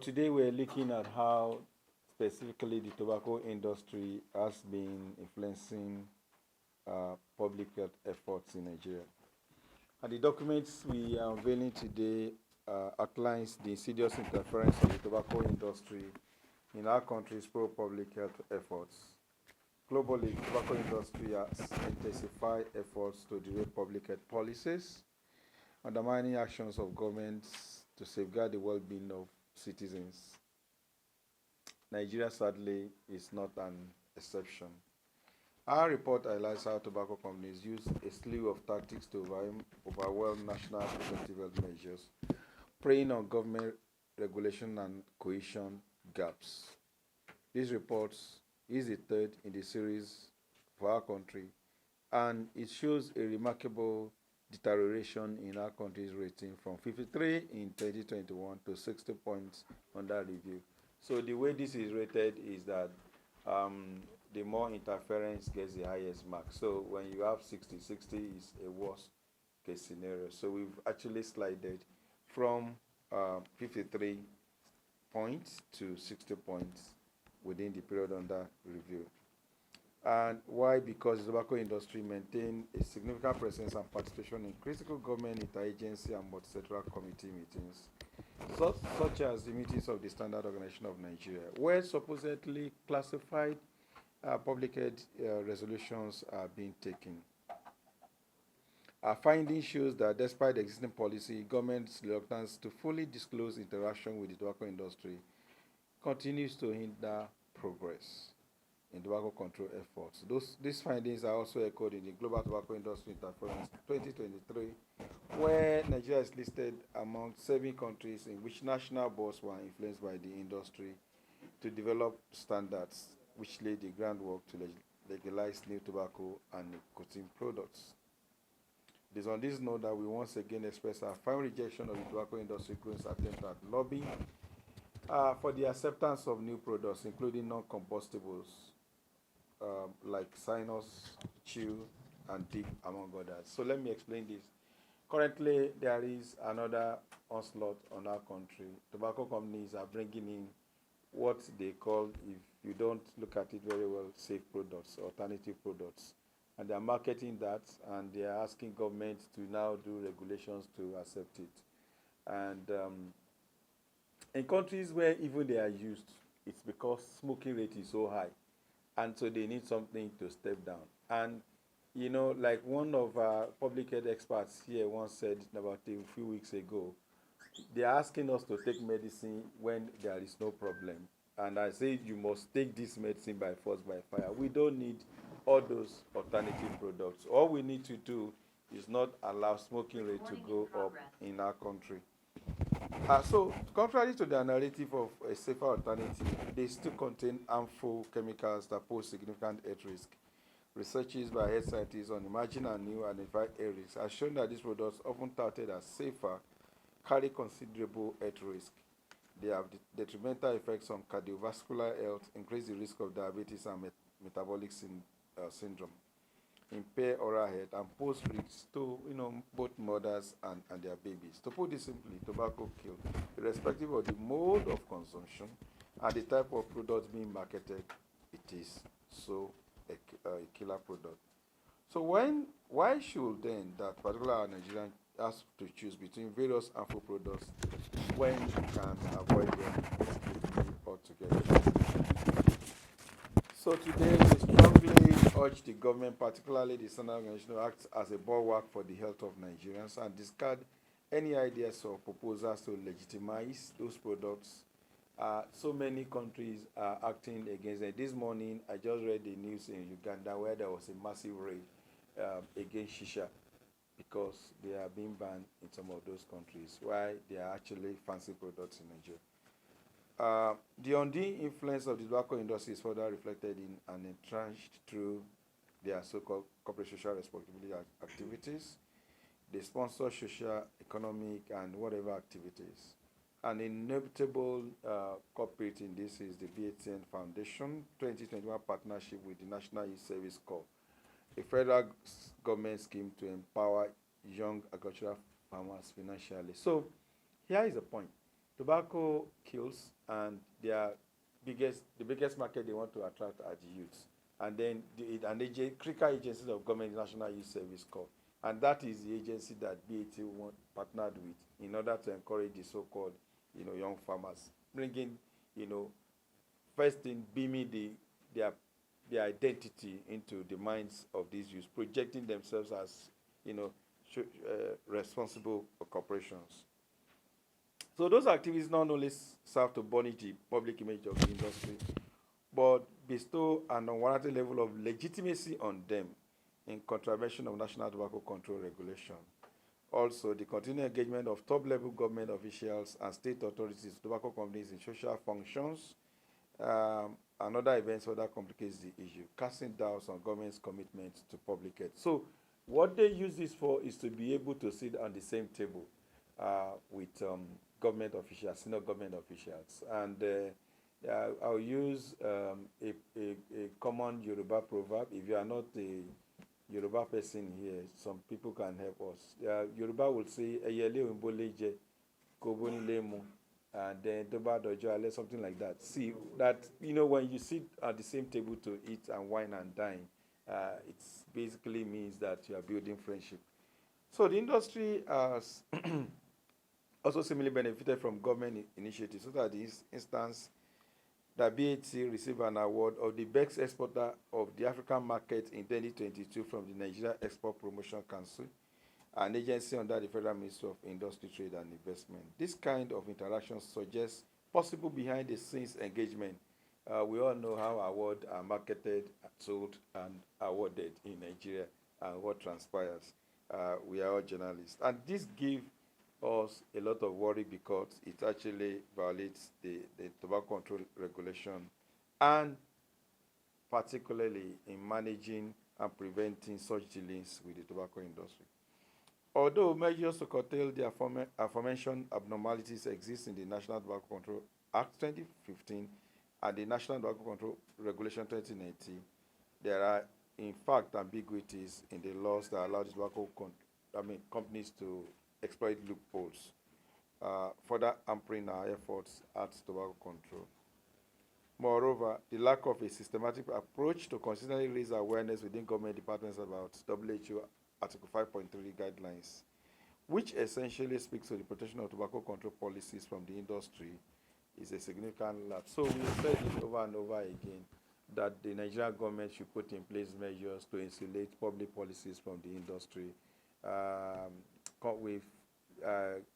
today we're looking at how specifically the tobacco industry has been influencing public health efforts in Nigeria. And the documents we are unveiling today outlines the insidious interference of the tobacco industry in our country's pro-public health efforts. Globally, the tobacco industry has intensified efforts to derail public health policies, undermining actions of governments to safeguard the well-being of citizens. Nigeria, sadly, is not an exception. Our report highlights how tobacco companies use a slew of tactics to overwhelm national preventive health measures, preying on government regulation and cohesion gaps. This report is the third in the series for our country, and it shows a remarkable deterioration in our country's rating from 53 in 2021 to 60 points under review. So the way this is rated is that the more interference gets the highest mark. So when you have 60, 60 is a worst case scenario. So we've actually slided from 53 points to 60 points within the period under review. And why? Because the tobacco industry maintained a significant presence and participation in critical government interagency and multi-sectoral committee meetings, such as the meetings of the Standard Organization of Nigeria, where supposedly classified public health resolutions are being taken. Our findings shows that despite the existing policy, government's reluctance to fully disclose interaction with the tobacco industry continues to hinder progress in tobacco control efforts. These findings are also echoed in the Global Tobacco Industry Interference 2023, where Nigeria is listed among 7 countries in which national boards were influenced by the industry to develop standards which laid the groundwork to legalize new tobacco and nicotine products. It is on this note that we once again express our firm rejection of the tobacco industry group's attempt at lobbying for the acceptance of new products, including non-combustibles like Sinus, Chew, and Deep, among others. So let me explain this. Currently, there is another onslaught on our country. Tobacco companies are bringing in what they call, if you don't look at it very well, safe products, alternative products. And they are marketing that, and they are asking government to now do regulations to accept it. And in countries where even they are used, it's because smoking rate is so high. And so they need something to step down. And, you know, like one of our public health experts here once said about a few weeks ago, they are asking us to take medicine when there is no problem. And I say you must take this medicine by force, by fire. We don't need all those alternative products. All we need to do is not allow smoking rate to go up in our country. So, contrary to the narrative of a safer alternative, they still contain harmful chemicals that pose significant health risk. Researches by health scientists on emerging and new identified health risks have shown that these products, often touted as safer, carry considerable health risk. They have detrimental effects on cardiovascular health, increase the risk of diabetes and metabolic syndrome, impair oral health, and pose risks to both mothers and their babies. To put this simply, tobacco kills, irrespective of the mode of consumption and the type of product being marketed. It is so a killer product. So why should then that particular Nigerian has to choose between various harmful products when you can avoid them altogether? So today we strongly urge the government, particularly the Standard Organization, to act as a bulwark for the health of Nigerians and discard any ideas or proposals to legitimize those products. So many countries are acting against it. This morning, I just read the news in Uganda where there was a massive raid against shisha because they are being banned in some of those countries, while they are actually fancy products in Nigeria. The undue influence of the tobacco industry is further reflected in and entrenched through their so-called corporate social responsibility activities. They sponsor social, economic, and whatever activities. An inevitable corporate in this is the BATN Foundation 2021 partnership with the National Youth Service Corps, a federal government scheme to empower young agricultural farmers financially. So here is the point. Tobacco kills, and the biggest market they want to attract are the youths. And then critical agencies of government, National Youth Service Corps, and that is the agency that BAT partnered with in order to encourage the so-called, young farmers, bringing, you know, first in beaming their their identity into the minds of these youths, projecting themselves as, you know, responsible corporations. So those activities not only serve to burnish the public image of the industry, but bestow an unwarranted level of legitimacy on them in contravention of national tobacco control regulation. Also, the continued engagement of top-level government officials and state authorities, tobacco companies in social functions, and other events further complicates the issue, casting doubts on government's commitment to public health. So, what they use this for is to be able to sit on the same table with government officials, senior government officials. And I'll use a common Yoruba proverb. If you are not a Yoruba person here, some people can help us. Yoruba will say, "Eyele oyinbo koboni lemu," and then "Toba dojo ale," something like that. See, that, when you sit at the same table to eat and wine and dine, it basically means that you are building friendship. So the industry has also similarly benefited from government initiatives. So that this instance, that BAT received an award of the best exporter of the African market in 2022 from the Nigeria Export Promotion Council, an agency under the Federal Ministry of Industry, Trade and Investment. This kind of interaction suggests possible behind-the-scenes engagement. We all know how awards are marketed, sold, and awarded in Nigeria, and what transpires. We are all journalists. And this gives us a lot of worry because it actually violates the tobacco control regulation, and particularly in managing and preventing such dealings with the tobacco industry. Although measures to curtail the aforementioned abnormalities exist in the National Tobacco Control Act 2015 and the National Tobacco Control Regulation 2019, there are in fact ambiguities in the laws that allow the companies to exploit loopholes, further hampering our efforts at tobacco control. Moreover, the lack of a systematic approach to consistently raise awareness within government departments about WHO Article 5.3 guidelines, which essentially speaks to the protection of tobacco control policies from the industry, is a significant lapse. So we said it over and over again that the Nigerian government should put in place measures to insulate public policies from the industry. We've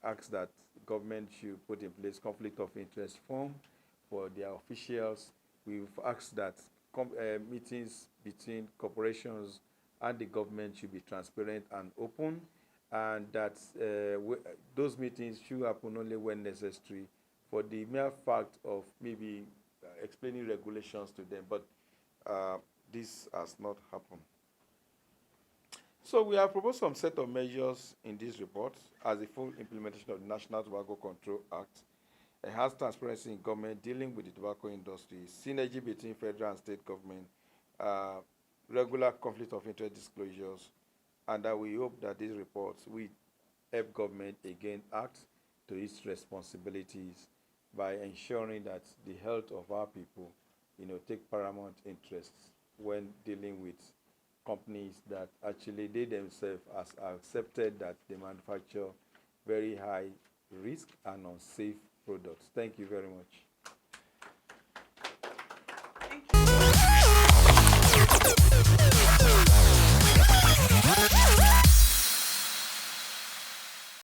asked that government should put in place conflict of interest form for their officials. We've asked that meetings between corporations and the government should be transparent and open, and that those meetings should happen only when necessary, for the mere fact of maybe explaining regulations to them. But this has not happened. So we have proposed some set of measures in this report as a full implementation of the National Tobacco Control Act, enhanced transparency in government dealing with the tobacco industry, synergy between federal and state government, regular conflict of interest disclosures, and that we hope that these reports will help government again act to its responsibilities by ensuring that the health of our people, take paramount interest when dealing with companies that actually they themselves has accepted that they manufacture very high risk and unsafe products. Thank you very much.